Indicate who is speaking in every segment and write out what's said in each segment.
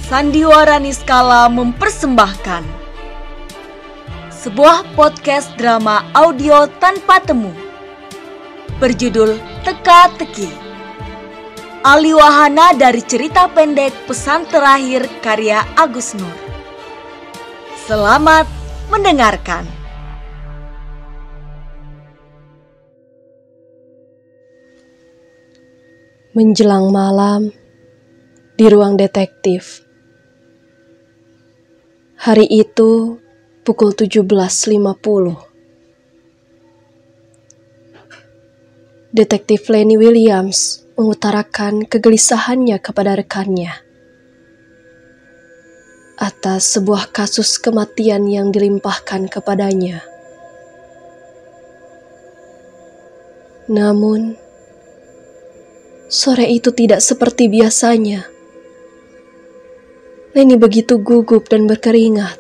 Speaker 1: Sandiwara Niskala mempersembahkan sebuah podcast drama audio tanpa temu berjudul Teka-Teki. Alih wahana dari cerita pendek Pesan Terakhir karya Agus Nur. Selamat mendengarkan.
Speaker 2: Menjelang malam di ruang detektif. Hari itu pukul 17.50. Detektif Lenny Williams mengutarakan kegelisahannya kepada rekannya atas sebuah kasus kematian yang dilimpahkan kepadanya. Namun, sore itu tidak seperti biasanya. Lenny begitu gugup dan berkeringat.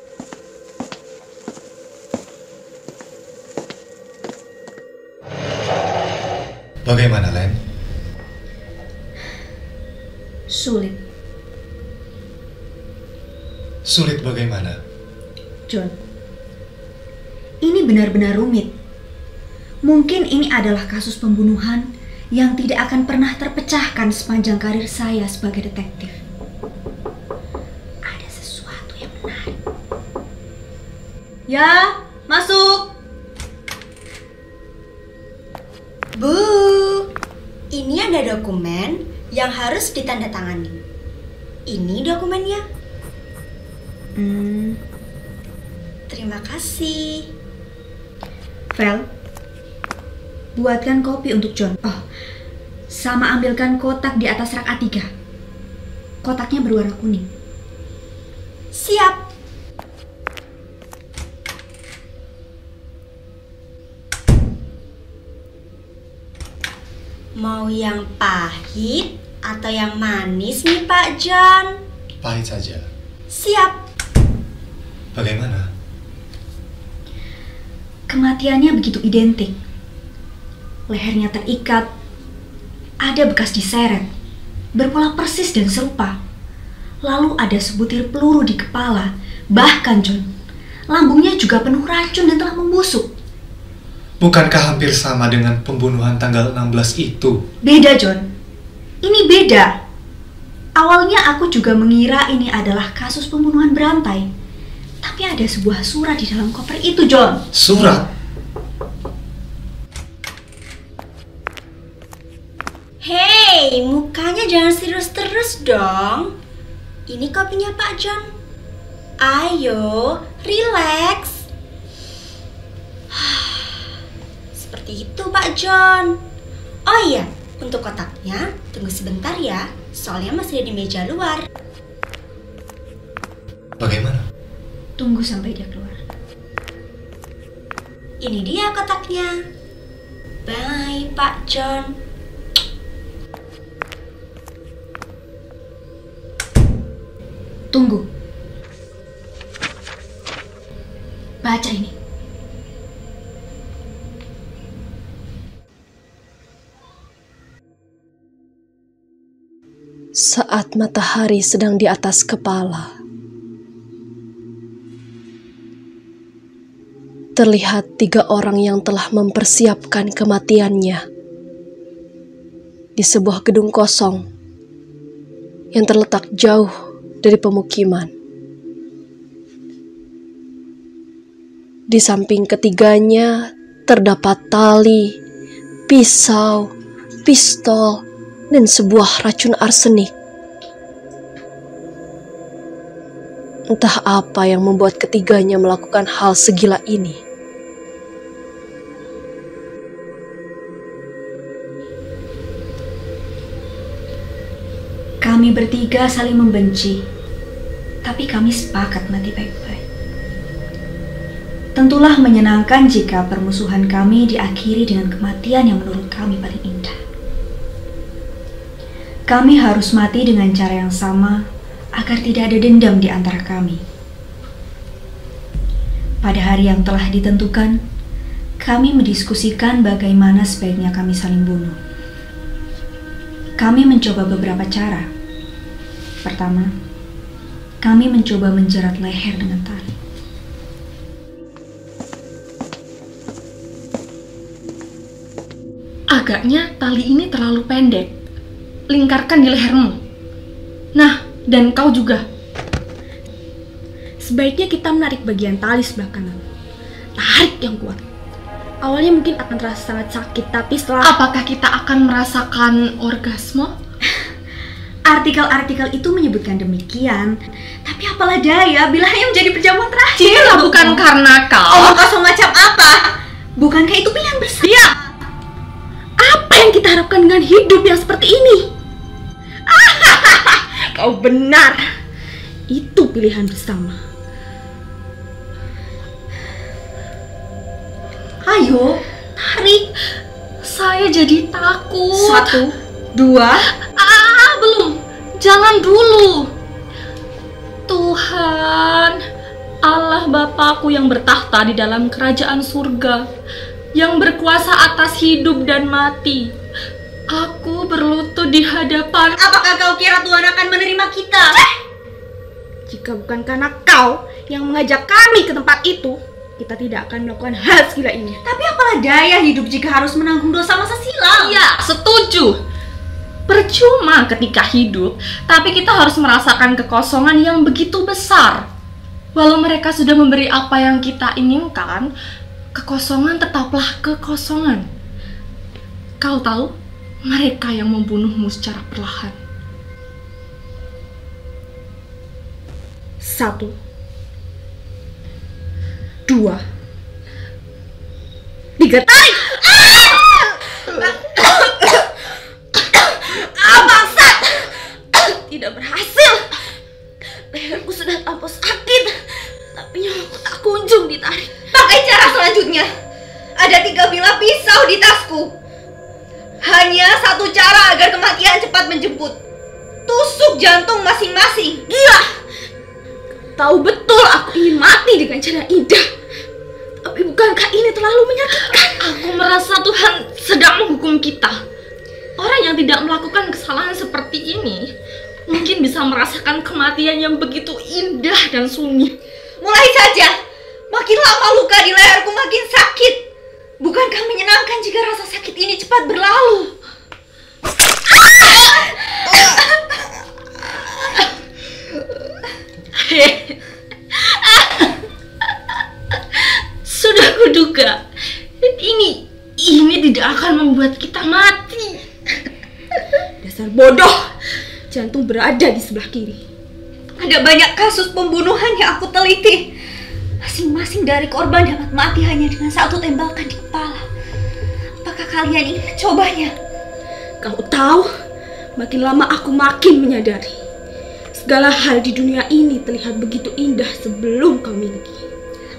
Speaker 3: Bagaimana, Len?
Speaker 4: Sulit.
Speaker 3: Sulit bagaimana?
Speaker 4: John, ini benar-benar rumit. Mungkin ini adalah kasus pembunuhan yang tidak akan pernah terpecahkan sepanjang karir saya sebagai detektif. Ada sesuatu yang menarik. Ya, masuk.
Speaker 5: Bu, ini ada dokumen yang harus ditandatangani. Ini dokumennya. Terima kasih.
Speaker 4: Vel, buatkan kopi untuk John. Oh, sama ambilkan kotak di atas rak A3. Kotaknya berwarna kuning.
Speaker 5: Siap. Mau yang pahit atau yang manis nih Pak John?
Speaker 3: Pahit saja.
Speaker 5: Siap.
Speaker 3: Bagaimana?
Speaker 4: Kematiannya begitu identik. Lehernya terikat, ada bekas diseret, berpola persis dan serupa. Lalu ada sebutir peluru di kepala. Bahkan John, lambungnya juga penuh racun dan telah membusuk.
Speaker 3: Bukankah hampir sama dengan pembunuhan tanggal 16 itu?
Speaker 4: Beda John, ini beda. Awalnya aku juga mengira ini adalah kasus pembunuhan berantai. Tapi ada sebuah surat di dalam koper itu John.
Speaker 3: Surat?
Speaker 5: Hei, mukanya jangan serius terus dong. Ini kopinya Pak John. Ayo, relax. Seperti itu Pak John. Oh iya, untuk kotaknya tunggu sebentar ya, soalnya masih ada di meja luar.
Speaker 3: Bagaimana?
Speaker 4: Tunggu sampai dia keluar.
Speaker 5: Ini dia kotaknya. Bye Pak John.
Speaker 4: Tunggu. Baca ini.
Speaker 2: Saat matahari sedang di atas kepala, terlihat 3 orang yang telah mempersiapkan kematiannya di sebuah gedung kosong yang terletak jauh dari pemukiman. Di samping ketiganya terdapat tali, pisau, pistol, dan sebuah racun arsenik. Entah apa yang membuat ketiganya melakukan hal segila ini.
Speaker 4: Kami bertiga saling membenci, tapi kami sepakat mati baik-baik. Tentulah menyenangkan jika permusuhan kami diakhiri dengan kematian yang menurut kami paling indah. Kami harus mati dengan cara yang sama agar tidak ada dendam di antara kami. Pada hari yang telah ditentukan, kami mendiskusikan bagaimana sebaiknya kami saling bunuh. Kami mencoba beberapa cara. Pertama, Kami mencoba menjerat leher dengan tali.
Speaker 6: Agaknya tali ini terlalu pendek. Lingkarkan di lehermu. Nah, dan kau juga.
Speaker 7: Sebaiknya kita menarik bagian tali sebelah kanan. Tarik yang kuat. Awalnya mungkin akan terasa sangat sakit, tapi setelah...
Speaker 6: Apakah kita akan merasakan orgasme?
Speaker 4: Artikel-artikel itu menyebutkan demikian. Tapi apalah daya bila hanya menjadi perjamuan terakhir.
Speaker 6: Cila, bukan karena kau.
Speaker 4: Omong kosong macam apa? Bukankah itu pilihan bersama?
Speaker 6: Iya.
Speaker 7: Apa yang kita harapkan dengan hidup yang seperti ini? Kau benar. Itu pilihan bersama.
Speaker 4: Ayo, tarik.
Speaker 6: Saya jadi takut.
Speaker 4: 1, 2.
Speaker 6: Belum. Jangan dulu. Tuhan, Allah Bapakku yang bertahta di dalam kerajaan surga, yang berkuasa atas hidup dan mati. Aku berlutut di hadapan.
Speaker 4: Apakah kau kira Tuhan akan menerima kita?
Speaker 7: Jika bukan karena kau yang mengajak kami ke tempat itu, kita tidak akan melakukan hal segila ini.
Speaker 4: Tapi apalah daya hidup jika harus menanggung dosa masa silam?
Speaker 6: Iya, setuju. Percuma ketika hidup, tapi kita harus merasakan kekosongan yang begitu besar. Walau mereka sudah memberi apa yang kita inginkan, kekosongan tetaplah kekosongan. Kau tahu, mereka yang membunuhmu secara perlahan.
Speaker 7: 1, 2, 3, tarik!
Speaker 4: Bangsat!
Speaker 7: Tidak berhasil. Leherku sudah terlampau sakit, tapi nyawaku tak kunjung ditarik.
Speaker 4: Pakai cara selanjutnya. Ada 3 bilah pisau di tasku. Hanya satu cara agar kematian cepat menjemput. Tusuk jantung masing-masing.
Speaker 7: Gila! Tahu betul aku ingin mati dengan cara indah. Tapi bukankah ini terlalu menyakitkan?
Speaker 6: Aku merasa Tuhan sedang menghukum kita. Orang yang tidak melakukan kesalahan seperti ini mungkin bisa merasakan kematian yang begitu indah dan sunyi.
Speaker 4: Mulai saja. Makin lama luka di leherku makin sakit. Bukankah menyenangkan jika rasa sakit ini cepat berlalu?
Speaker 6: Sudah kuduga. Ini tidak akan membuat kita mati.
Speaker 7: Dasar bodoh. Jantung berada di sebelah kiri.
Speaker 4: Ada banyak kasus pembunuhan yang aku teliti. Masing-masing dari korban dapat mati hanya dengan 1 tembakan di kepala. Apakah kalian ingin mencobanya?
Speaker 7: Kau tahu, makin lama aku makin menyadari. Segala hal di dunia ini terlihat begitu indah sebelum kau miliki.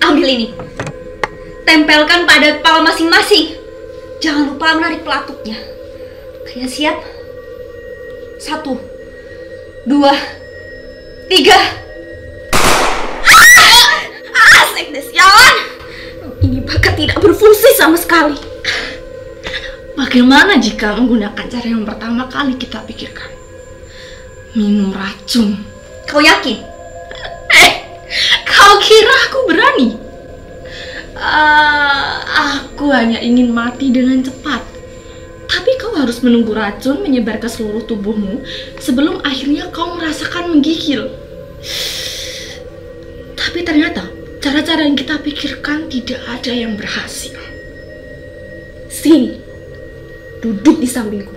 Speaker 4: Ambil ini. Tempelkan pada kepala masing-masing. Jangan lupa menarik pelatutnya. Kalian siap? 1, 2, 3.
Speaker 7: Sekte sialan! Ini bahkan tidak berfungsi sama sekali.
Speaker 6: Bagaimana jika menggunakan cara yang pertama kali kita pikirkan? Minum racun.
Speaker 4: Kau yakin?
Speaker 6: Kau kira aku berani? Aku hanya ingin mati dengan cepat. Tapi kau harus menunggu racun menyebar ke seluruh tubuhmu sebelum akhirnya kau merasakan menggigil. Tapi ternyata cara-cara yang kita pikirkan tidak ada yang berhasil.
Speaker 7: Sini, duduk di sampingku.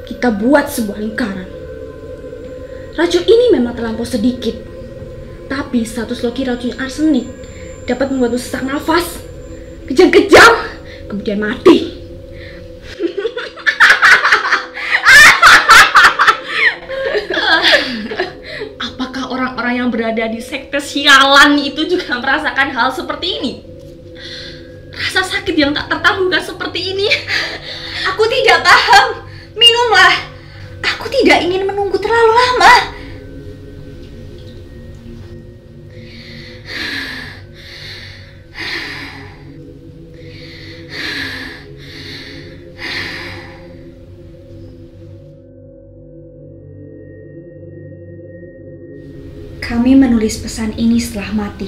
Speaker 7: Kita buat sebuah lingkaran. Racun ini memang terlampau sedikit, tapi status loki racun arsenik dapat membuatmu sesak nafas, kejang-kejang, kemudian mati.
Speaker 6: Apakah orang-orang yang berada di sekte sialan itu juga merasakan hal seperti ini? Rasa sakit yang tak tertahankan seperti ini.
Speaker 4: Aku tidak paham. Minumlah. Aku tidak ingin menunggu terlalu lama. Kami menulis pesan ini setelah mati.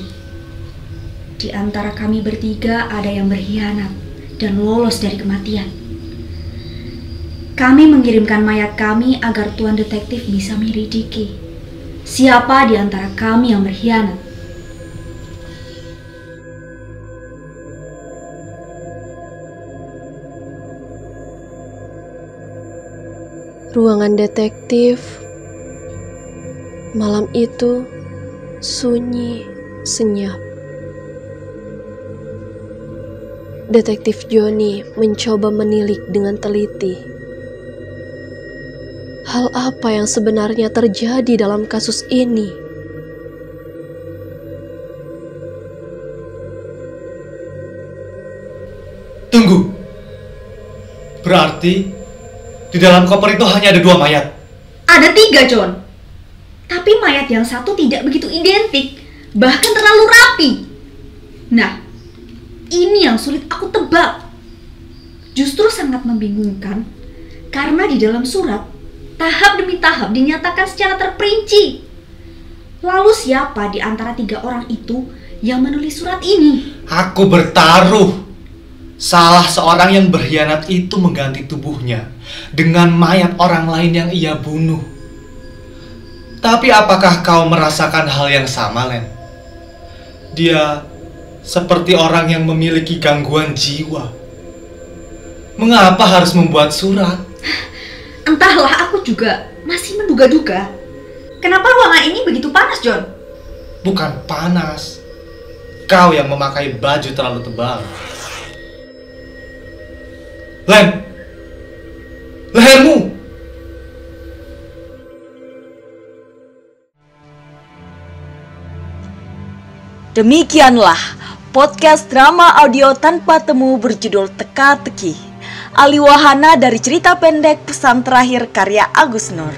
Speaker 4: Di antara kami bertiga ada yang berkhianat dan lolos dari kematian. Kami mengirimkan mayat kami agar Tuan Detektif bisa menyelidiki siapa di antara kami yang berkhianat.
Speaker 2: Ruangan detektif. Malam itu sunyi, senyap. Detektif Johnny mencoba menilik dengan teliti. Hal apa yang sebenarnya terjadi dalam kasus ini?
Speaker 3: Tunggu. Berarti di dalam koper itu hanya ada 2 mayat.
Speaker 4: Ada 3, John. Tapi mayat yang satu tidak begitu identik, bahkan terlalu rapi. Nah, ini yang sulit aku tebak. Justru sangat membingungkan, karena di dalam surat, tahap demi tahap dinyatakan secara terperinci. Lalu siapa di antara 3 orang itu yang menulis surat ini?
Speaker 3: Aku bertaruh. Salah seorang yang berkhianat itu mengganti tubuhnya dengan mayat orang lain yang ia bunuh. Tapi apakah kau merasakan hal yang sama, Len? Dia seperti orang yang memiliki gangguan jiwa. Mengapa harus membuat surat?
Speaker 4: Entahlah, aku juga masih menduga-duga. Kenapa ruangan ini begitu panas, John?
Speaker 3: Bukan panas. Kau yang memakai baju terlalu tebal. Len! Lehermu!
Speaker 1: Demikianlah podcast drama audio tanpa temu berjudul Teka-teki. Ali Wahana dari cerita pendek Pesan Terakhir karya Agus Nur.